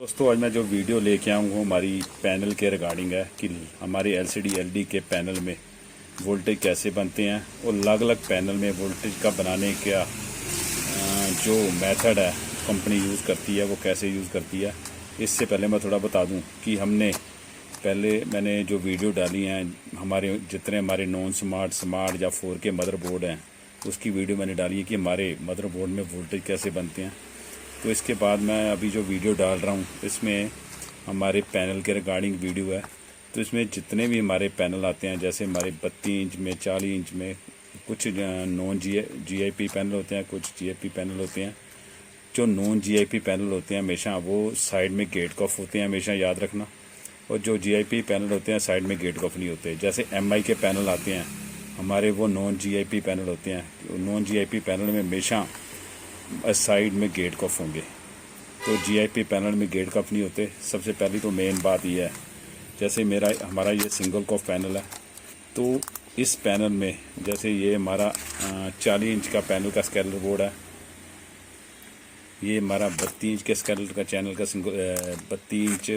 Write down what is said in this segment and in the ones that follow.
दोस्तों आज मैं जो वीडियो लेके आऊँ वो हमारी पैनल के रिगार्डिंग है कि हमारे एलसीडी एलडी के पैनल में वोल्टेज कैसे बनते हैं और अलग अलग पैनल में वोल्टेज का बनाने का जो मेथड है कंपनी यूज़ करती है वो कैसे यूज़ करती है। इससे पहले मैं थोड़ा बता दूं कि मैंने जो वीडियो डाली हैं हमारे जितने हमारे नॉन स्मार्ट या 4K मदरबोर्ड हैं उसकी वीडियो मैंने डाली है कि हमारे मदरबोर्ड में वोल्टेज कैसे बनते हैं। तो इसके बाद मैं अभी जो वीडियो डाल रहा हूँ इसमें हमारे पैनल के रिगार्डिंग वीडियो है। तो इसमें जितने भी हमारे पैनल आते हैं जैसे हमारे 32 इंच में 40 इंच में कुछ नॉन जीआईपी पैनल होते हैं, कुछ जीआईपी पैनल होते हैं। जो नॉन जीआईपी पैनल होते हैं हमेशा वो साइड में गेट कफ होते हैं, हमेशा याद रखना। और जो जीआईपी पैनल होते हैं साइड में गेट कफ नहीं होते। जैसे एमआई के पैनल आते हैं हमारे वो नॉन जीआईपी पैनल होते हैं। नॉन जीआईपी पैनल में हमेशा साइड में गेट कफ होंगे। तो जीआईपी पैनल में गेट कफ नहीं होते। सबसे पहली तो मेन बात यह है, जैसे हमारा ये सिंगल कफ पैनल है। तो इस पैनल में जैसे ये हमारा 40 इंच का पैनल का स्केलर बोर्ड है, ये हमारा 32 इंच के स्केलर का चैनल का 32 इंच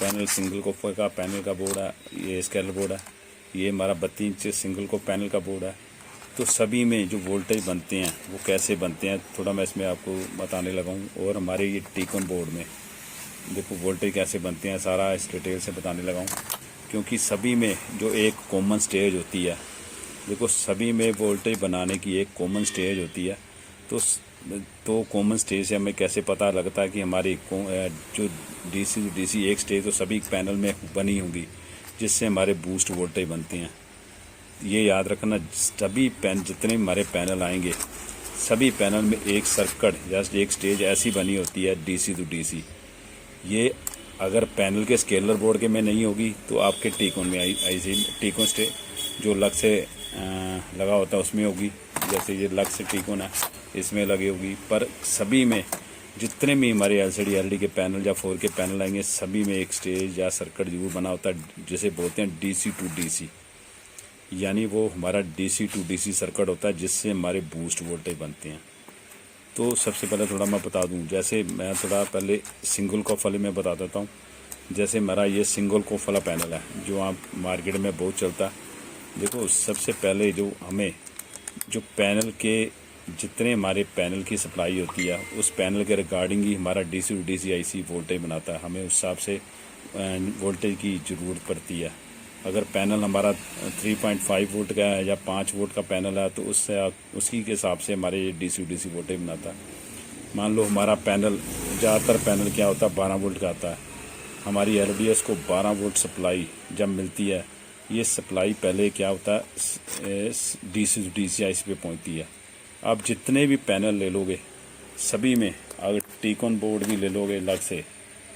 पैनल सिंगल कफ का पैनल का बोर्ड है, ये स्केलर बोर्ड है। ये हमारा 32 इंच सिंगल कफ पैनल का बोर्ड है। तो सभी में जो वोल्टेज बनते हैं वो कैसे बनते हैं थोड़ा मैं इसमें आपको बताने लगा हूँ। और हमारे ये टीकॉन बोर्ड में देखो वोल्टेज कैसे बनते हैं सारा इस डिटेल से बताने लगा हूँ। क्योंकि सभी में जो एक कॉमन स्टेज होती है, देखो सभी में वोल्टेज बनाने की एक कॉमन स्टेज होती है। तो कॉमन स्टेज से हमें कैसे पता लगता है कि हमारी जो डीसी एक स्टेज तो सभी पैनल में बनी होगी जिससे हमारे बूस्ट वोल्टेज बनते हैं। ये याद रखना, सभी जितने हमारे पैनल आएंगे सभी पैनल में एक सर्किट या एक स्टेज ऐसी बनी होती है डीसी टू डीसी। ये अगर पैनल के स्केलर बोर्ड के में नहीं होगी तो आपके टीकॉन में टीकॉन स्टेज जो लग से लगा होता है उसमें होगी। जैसे ये लग से टीकॉन है इसमें लगी होगी। पर सभी में जितने भी हमारे एलसीडी एलडी के पैनल या 4K पैनल आएंगे सभी में एक स्टेज या सर्किट जरूर बना होता है जिसे बोलते हैं डीसी टू डीसी। यानी वो हमारा डीसी टू डीसी सर्किट होता है जिससे हमारे बूस्ट वोल्टेज बनते हैं। तो सबसे पहले थोड़ा मैं बता दूं, जैसे मैं थोड़ा पहले सिंगल कॉफ वाले में बता देता हूं। जैसे हमारा ये सिंगल कॉफ वाला पैनल है जो आप मार्केट में बहुत चलता है। देखो सबसे पहले जो पैनल के जितने हमारे पैनल की सप्लाई होती है उस पैनल के रिगार्डिंग ही हमारा DC to DC IC voltage बनाता है। हमें उस हिसाब से वोल्टेज की ज़रूरत पड़ती है। अगर पैनल हमारा 3.5 वोल्ट का है या 5 वोल्ट का पैनल है तो उसी के हिसाब से हमारे डीसी डीसी वोल्टेज बनाता है। मान लो हमारा पैनल ज़्यादातर पैनल क्या होता है 12 वोल्ट का आता है। हमारी एलडीएस को 12 वोल्ट सप्लाई जब मिलती है, ये सप्लाई पहले क्या होता है डीसी डीसी आईसी पे पहुंचती है। आप जितने भी पैनल ले लोगे सभी में, अगर टीकॉन बोर्ड भी ले लोगे अलग से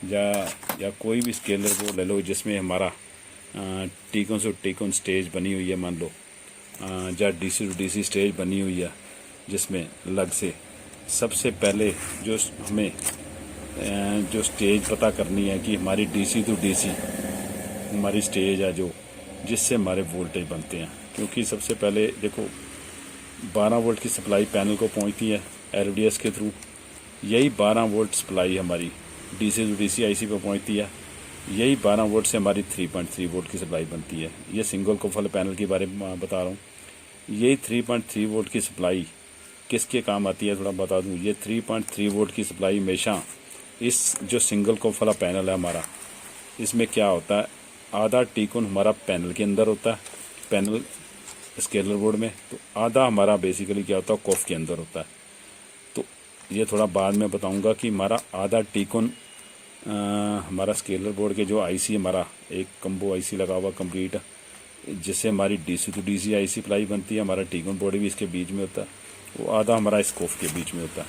या कोई भी स्केलर बोर्ड ले लो जिसमें हमारा टीकॉन से टीकॉन स्टेज बनी हुई है, मान लो या डीसी टू डीसी स्टेज बनी हुई है जिसमें अलग से सबसे पहले जो हमें जो स्टेज पता करनी है कि हमारी डीसी टू डीसी हमारी स्टेज है जो जिससे हमारे वोल्टेज बनते हैं। क्योंकि सबसे पहले देखो 12 वोल्ट की सप्लाई पैनल को पहुंचती है एलडीएस के थ्रू। यही 12 वोल्ट सप्लाई हमारी डीसी टू डीसी आईसी पे पहुंचती है। यही 12 वोल्ट से हमारी 3.3 वोल्ट की सप्लाई बनती है। ये सिंगल कॉफ वाले पैनल के बारे में बता रहा हूँ। यही 3.3 वोल्ट की सप्लाई किसके काम आती है थोड़ा बता दूँ। ये 3.3 वोल्ट की सप्लाई हमेशा इस जो सिंगल कॉफ वाला पैनल है हमारा, इसमें क्या होता है आधा टीकॉन हमारा पैनल के अंदर होता है पैनल स्केलर बोर्ड में, तो आधा हमारा बेसिकली क्या होता है कॉफ के अंदर होता है। तो ये थोड़ा बाद में बताऊँगा कि हमारा आधा टीकॉन हमारा स्केलर बोर्ड के जो आईसी हमारा एक कम्बो आईसी लगा हुआ कंप्लीट जिससे हमारी DC to DC IC supply बनती है। हमारा टीकॉन बोर्ड भी इसके बीच में होता है, वो आधा हमारा स्कोफ के बीच में होता है।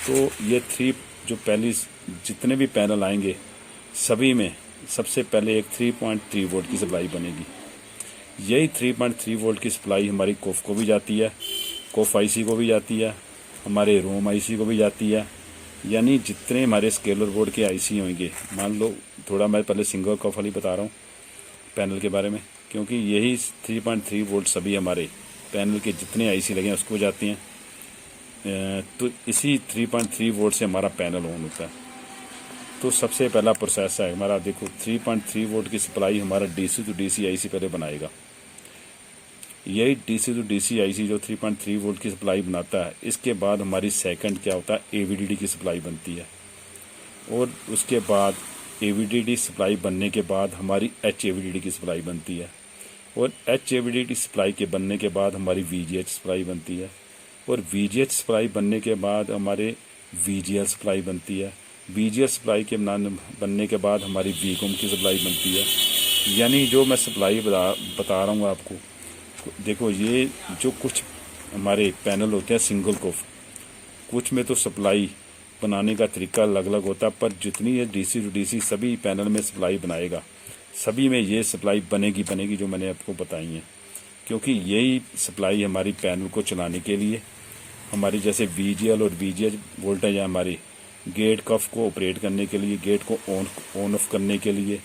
तो ये जो पहली जितने भी पैनल आएंगे सभी में सबसे पहले एक 3.3 वोल्ट की सप्लाई बनेगी। यही 3.3 वोल्ट की सप्लाई हमारी कोफ को भी जाती है, कोफ आईसी को भी जाती है, हमारे रोम आईसी को भी जाती है। यानी जितने हमारे स्केलर बोर्ड के आईसी होंगे, मान लो थोड़ा मैं पहले सिंगल कॉफ वाली बता रहा हूँ पैनल के बारे में, क्योंकि यही 3.3 वोल्ट सभी हमारे पैनल के जितने आईसी लगे हैं उसको जाती हैं। तो इसी 3.3 वोल्ट से हमारा पैनल ऑन होता है। तो सबसे पहला प्रोसेस है हमारा, देखो 3.3 वोल्ट की सप्लाई हमारा डीसी टू डीसी आईसी पहले बनाएगा। यही डीसी टू डीसी आईसी जो 3.3 वोल्ट की सप्लाई बनाता है, इसके बाद हमारी सेकंड क्या होता है, एवीडीडी की सप्लाई बनती है। और उसके बाद एवीडीडी सप्लाई बनने के बाद हमारी एच एवीडीडी की सप्लाई बनती है। और एच एवीडीडी सप्लाई के बनने के बाद हमारी वीजीएच सप्लाई बनती है। और वीजीएच सप्लाई बनने के बाद हमारे वीजीएल सप्लाई बनती है। वीजीएल सप्लाई के बनने के बाद हमारी वीकॉम की सप्लाई बनती है। यानी जो मैं सप्लाई बता रहा हूँ आपको, देखो ये जो कुछ हमारे पैनल होते हैं सिंगल कोफ, कुछ में तो सप्लाई बनाने का तरीका अलग अलग होता है, पर जितनी ये डीसी टू डीसी सभी पैनल में सप्लाई बनाएगा, सभी में ये सप्लाई बनेगी जो मैंने आपको बताई है। क्योंकि यही सप्लाई हमारी पैनल को चलाने के लिए, हमारी जैसे वीजीएल और वीजीएच वोल्टेज है हमारे गेट कफ को ऑपरेट करने के लिए, गेट को ऑन ऑफ करने के लिए,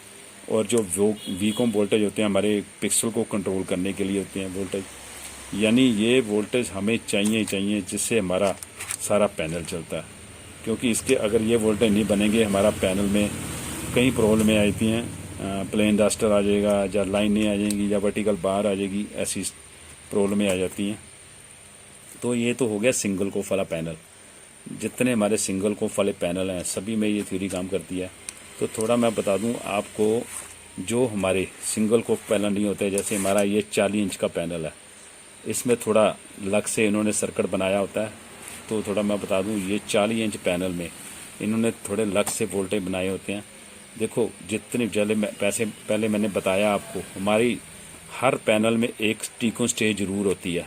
और जो वीकॉम वोल्टेज होते हैं हमारे पिक्सल को कंट्रोल करने के लिए होते हैं वोल्टेज। यानी ये वोल्टेज हमें चाहिए जिससे हमारा सारा पैनल चलता है। क्योंकि इसके अगर ये वोल्टेज नहीं बनेंगे, हमारा पैनल में कई प्रॉब्लमें आती हैं, प्लेन डस्टर आ जाएगा, या लाइनें आ जाएंगी, या वर्टिकल बार आ जाएगी, ऐसी प्रॉब्लमें आ जाती हैं। तो ये तो हो गया सिंगल कोफ वाला पैनल। जितने हमारे सिंगल कोफ वाले पैनल हैं सभी में ये थ्योरी काम करती है। तो थोड़ा मैं बता दूं आपको, जो हमारे सिंगल कोफ पैनल नहीं होते, जैसे हमारा ये 40 इंच का पैनल है, इसमें थोड़ा लग से इन्होंने सर्किट बनाया होता है। तो थोड़ा मैं बता दूं, ये 40 इंच पैनल में इन्होंने थोड़े लग से वोल्टेज बनाए होते हैं। देखो जितने पहले मैंने बताया आपको, हमारी हर पैनल में एक टीकोन स्टेज जरूर होती है।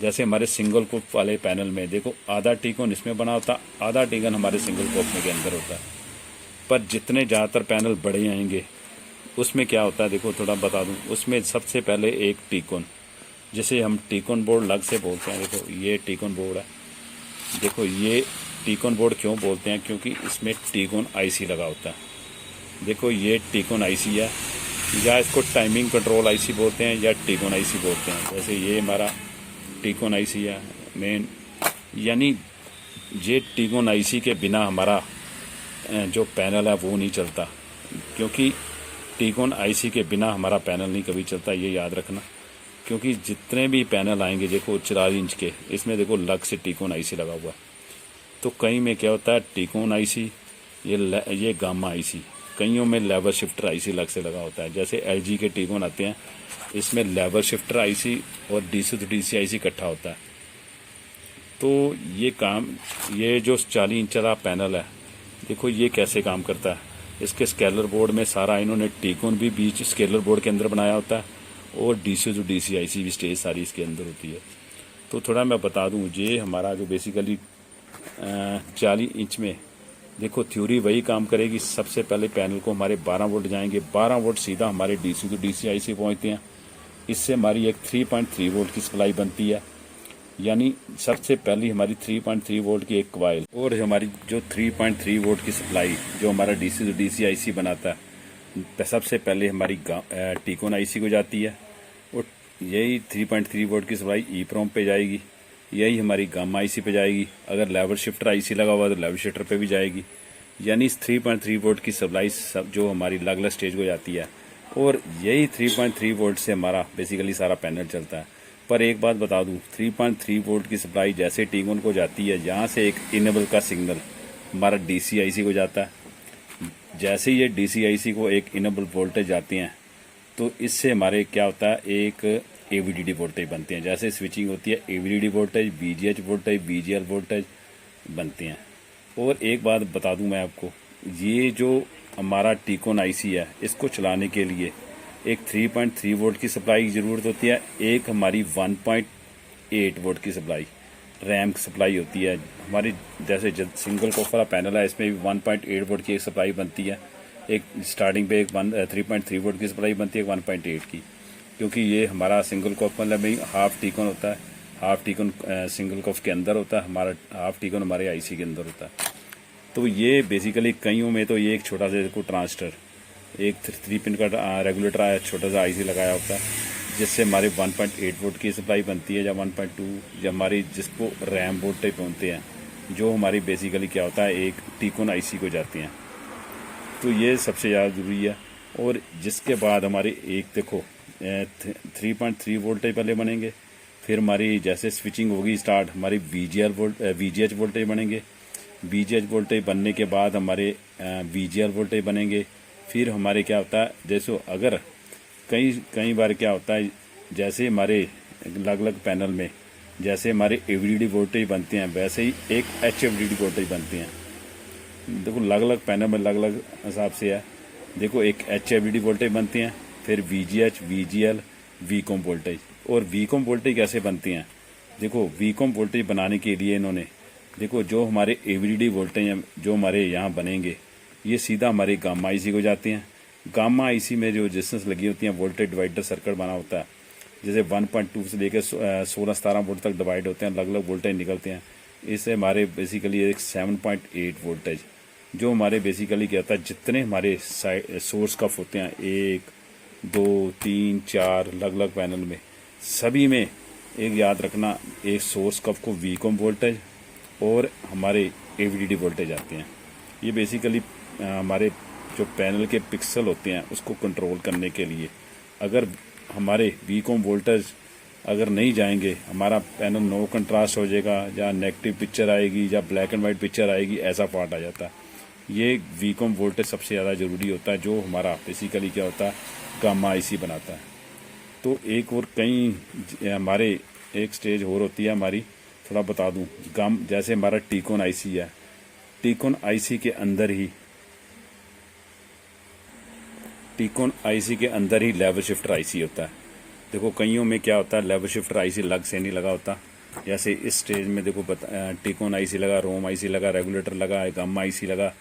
जैसे हमारे सिंगल कोफ वाले पैनल में देखो आधा टीकोन इसमें बना होता है, आधा टीकोन हमारे सिंगल कोफ में के अंदर होता है। पर जितने ज़्यादातर पैनल बड़े आएंगे उसमें क्या होता है, देखो थोड़ा बता दूं, उसमें सबसे पहले एक टीकोन, जिसे हम टीकोन बोर्ड लग से बोलते हैं। देखो ये टीकोन बोर्ड है। देखो ये टीकोन बोर्ड क्यों बोलते हैं, क्योंकि इसमें टीकोन आईसी लगा होता है। देखो ये टीकोन आईसी है, या इसको टाइमिंग कंट्रोल आईसी बोलते हैं, या टीकोन आईसी बोलते हैं। जैसे ये हमारा टीकोन आईसी है मेन। यानी ये टीकोन आईसी के बिना हमारा जो पैनल है वो नहीं चलता, क्योंकि टीकोन आईसी के बिना हमारा पैनल नहीं कभी चलता, ये याद रखना। क्योंकि जितने भी पैनल आएंगे, देखो 40 इंच के, इसमें देखो लग से टीकोन आईसी लगा हुआ है। तो कई में क्या होता है, टीकोन आईसी, ये गामा आईसी, कईयों में लेवल शिफ्टर आईसी लग से लगा होता है। जैसे एलजी के टीकोन आते हैं, इसमें लेवल शिफ्टर आईसी और डीसी टू डीसी आईसी इकट्ठा होता है। तो ये जो 40 इंच वाला पैनल है, देखो ये कैसे काम करता है। इसके स्केलर बोर्ड में सारा इन्होंने टीकोन भी बीच स्केलर बोर्ड के अंदर बनाया होता है, और डीसी टू डीसी आईसी भी स्टेज सारी इसके अंदर होती है। तो थोड़ा मैं बता दूं, ये हमारा जो बेसिकली 40 इंच में, देखो थ्योरी वही काम करेगी। सबसे पहले पैनल को हमारे 12 वोल्ट जाएंगे, 12 वोल्ट सीधा हमारे डीसी टू डीसी आईसी पहुँचते हैं। इससे हमारी एक 3.3 वोल्ट की सप्लाई बनती है। यानी सबसे पहली हमारी 3.3 वोल्ट की एक कॉइल, और हमारी जो 3.3 वोल्ट की सप्लाई जो हमारा डीसी टू डीसी आईसी बनाता है, सबसे पहले हमारी टीकोन आईसी को जाती है, और यही 3.3 वोल्ट की सप्लाई ईप्रोम पे जाएगी, यही हमारी गामा आईसी पे जाएगी। अगर लेवल शिफ्टर आईसी लगा हुआ तो लेवल शिफ्टर पे भी जाएगी। यानी इस 3.3 वोल्ट की सप्लाई सब जो हमारी अलग अलग स्टेज को जाती है, और यही 3.3 वोल्ट से हमारा बेसिकली सारा पैनल चलता है। पर एक बात बता दूं, 3.3 वोल्ट की सप्लाई जैसे टीकोन को जाती है, यहाँ से एक इनेबल का सिग्नल हमारा डीसी आईसी को जाता है। जैसे ये डीसी आईसी को एक इनेबल वोल्टेज जाते हैं, तो इससे हमारे क्या होता है, एक एवीडीडी वोल्टेज बनते हैं। जैसे स्विचिंग होती है, AVDD voltage, VGH voltage, VGL voltage बनते हैं। और एक बात बता दूं मैं आपको, ये जो हमारा टीकोन आईसी है, इसको चलाने के लिए एक 3.3 वोल्ट की सप्लाई की ज़रूरत होती है, एक हमारी 1.8 वोल्ट की सप्लाई रैम सप्लाई होती है हमारी। जैसे सिंगल कोफ वाला पैनल है, इसमें भी 1.8 वोल्ट की एक सप्लाई बनती है। एक स्टार्टिंग पे एक 3.3 वोल्ट की सप्लाई बनती है, 1.8 की, क्योंकि ये हमारा सिंगल कोफ मतलब में हाफ टीकोन होता है। हाफ टीकोन सिंगल कोफ के अंदर होता है, हमारा हाफ टीकोन हमारे आईसी के अंदर होता है। तो ये बेसिकली कईयों में तो ये एक छोटा सा ट्रांजिस्टर, एक 3 पिन का रेगुलेटर आया, छोटा सा आईसी लगाया होता है, जिससे हमारे 1.8 वोल्ट की सप्लाई बनती है, या 1.2, या हमारी जिसको रैम वोल्टेज बोलते हैं, जो हमारी बेसिकली क्या होता है, एक टीकोन आईसी को जाते हैं। तो ये सबसे ज़्यादा ज़रूरी है। और जिसके बाद हमारे एक देखो 3.3 वोल्टेज पहले बनेंगे, फिर हमारी जैसे स्विचिंग होगी स्टार्ट हमारी VGH वोल्टेज बनेंगे। VGH वोल्टेज बनने के बाद हमारे VGL वोल्टेज बनेंगे। फिर हमारे क्या होता है, जैसे अगर कई बार क्या होता है, जैसे हमारे अलग अलग पैनल में जैसे हमारे AVDD वोल्टेज बनते हैं, वैसे ही एक HFDD वोल्टेज बनते हैं। देखो अलग अलग पैनल में अलग अलग हिसाब से है। देखो एक HFDD वोल्टेज बनते हैं, फिर VGH, VGL, VCOM वोल्टेज। और VCOM वोल्टेज कैसे बनते हैं, देखो VCOM वोल्टेज बनाने के लिए इन्होंने देखो जो हमारे AVDD वोल्टेज हैं जो हमारे यहाँ बनेंगे, ये सीधा हमारे गामा IC को जाते हैं। गामा IC में जो रेजिस्टेंस लगी होती हैं, वोल्टेज डिवाइडर सर्किट बना होता है, जैसे 1.2 से लेकर 16-17 वोल्ट तक डिवाइड होते हैं, अलग अलग वोल्टेज निकलते हैं। इससे हमारे बेसिकली एक 7.8 वोल्टेज जो हमारे बेसिकली क्या होता है, जितने हमारे सोर्स कफ होते हैं 1 2 3 4 अलग अलग पैनल में, सभी में एक याद रखना, एक सोर्स कफ को VCOM वोल्टेज और हमारे AVDD वोल्टेज आते हैं। ये बेसिकली हमारे जो पैनल के पिक्सल होते हैं उसको कंट्रोल करने के लिए, अगर हमारे VCOM वोल्टेज अगर नहीं जाएंगे, हमारा पैनल नो कंट्रास्ट हो जाएगा, या नेगेटिव पिक्चर आएगी, या ब्लैक एंड वाइट पिक्चर आएगी, ऐसा फॉल्ट आ जाता है। ये VCOM वोल्टेज सबसे ज़्यादा ज़रूरी होता है, जो हमारा बेसिकली क्या होता है, गामा IC बनाता है। तो एक और कई हमारे एक स्टेज और होती है हमारी, थोड़ा बता दूं, जैसे हमारा टीकॉन IC है, टीकॉन IC के अंदर ही लेवल शिफ्टर IC होता है। देखो कईयों में क्या होता है, लेवल शिफ्टर IC अलग से नहीं लगा होता। जैसे इस स्टेज में देखो टीकॉन IC लगा, रोम IC लगा, रेगुलेटर लगा, गामा IC लगा,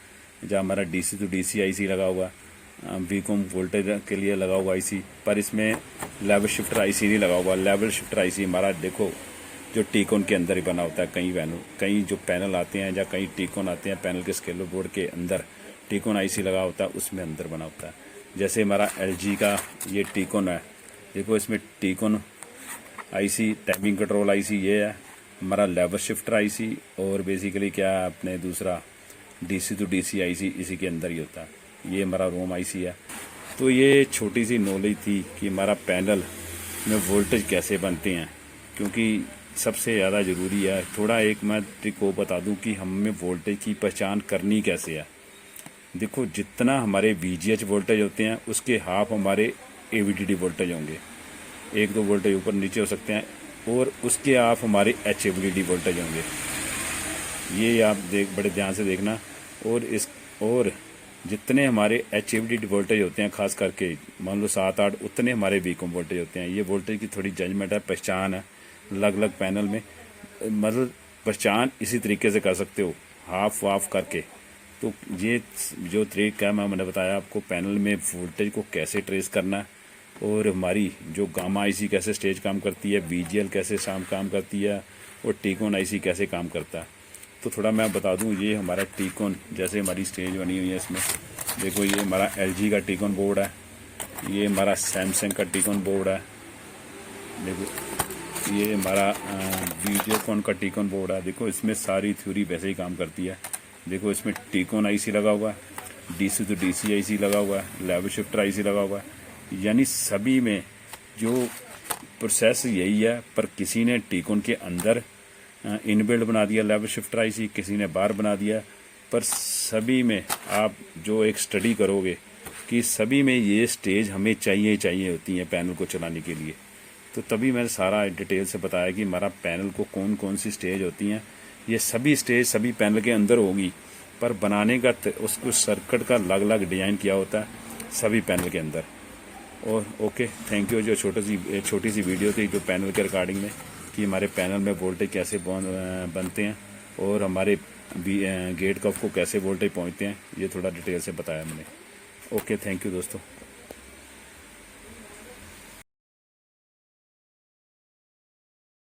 जहाँ हमारा DC to DC IC लगा हुआ, VCOM वोल्टेज के लिए लगा हुआ IC, पर इसमें लेवल शिफ्टर IC नहीं लगा हुआ। लेवल शिफ्टर IC हमारा देखो जो टीकॉन के अंदर ही बना होता है। कई जो पैनल आते हैं या कई टीकॉन आते हैं, पैनल के स्केलर बोर्ड के अंदर टीकॉन IC लगा होता है, उसमें अंदर बना होता है। जैसे हमारा LG का ये टीकॉन है, देखो इसमें टीकॉन IC, टाइमिंग कंट्रोल IC ये है, हमारा लेवल शिफ्टर IC, और बेसिकली क्या है अपने दूसरा DC to DC IC इसी के अंदर ही होता है। ये हमारा रोम IC है। तो ये छोटी सी नॉलेज थी कि हमारा पैनल में वोल्टेज कैसे बनते हैं, क्योंकि सबसे ज़्यादा ज़रूरी है। थोड़ा एक मैं ट्रिक को बता दूं कि हमें वोल्टेज की पहचान करनी कैसे है। देखो जितना हमारे VGH वोल्टेज होते हैं उसके हाफ हमारे AVDD वोल्टेज होंगे, 1-2 वोल्टेज ऊपर नीचे हो सकते हैं, और उसके हाफ हमारे HFDD वोल्टेज होंगे। ये आप बड़े ध्यान से देखना। और जितने हमारे HFDD वोल्टेज होते हैं, खास करके मान लो 7-8, उतने हमारे VCOM वोल्टेज होते हैं। ये वोल्टेज की थोड़ी जजमेंट है, पहचान है अलग अलग पैनल में, मतलब पहचान इसी तरीके से कर सकते हो, हाफ वाफ करके। तो ये जो तरीका है मैंने बताया आपको, पैनल में वोल्टेज को कैसे ट्रेस करना है, और हमारी जो गामा IC कैसे स्टेज काम करती है, VGL कैसे काम करती है, और टीकॉन IC कैसे काम करता है। तो थोड़ा मैं बता दूं, ये हमारा टीकॉन जैसे हमारी स्टेज बनी हुई है, इसमें देखो ये हमारा LG का टीकॉन बोर्ड है, ये हमारा सैमसंग का टीकॉन बोर्ड है, देखो ये हमारा वीडियोकॉन का टीकॉन बोर्ड है। देखो इसमें सारी थ्योरी वैसे ही काम करती है। देखो इसमें टीकॉन IC लगा हुआ है, DC to DC IC लगा हुआ है, लेवल शिफ्टर IC लगा हुआ है, यानी सभी में जो प्रोसेस यही है। पर किसी ने टीकॉन के अंदर इनबिल्ड बना दिया लेवल शिफ्टर IC, किसी ने बाहर बना दिया, पर सभी में आप जो एक स्टडी करोगे कि सभी में ये स्टेज हमें चाहिए होती हैं पैनल को चलाने के लिए। तो तभी मैंने सारा डिटेल से बताया कि हमारा पैनल को कौन कौन सी स्टेज होती हैं। ये सभी स्टेज सभी पैनल के अंदर होगी, पर बनाने का उसको सर्किट का अलग अलग डिज़ाइन किया होता है सभी पैनल के अंदर। और ओके, थैंक यू। जो छोटी सी वीडियो थी जो पैनल के रिगार्डिंग में, कि हमारे पैनल में वोल्टेज कैसे बनते हैं और हमारे गेट कफ को कैसे वोल्टेज पहुंचते हैं, ये थोड़ा डिटेल से बताया मैंने। ओके, थैंक यू दोस्तों।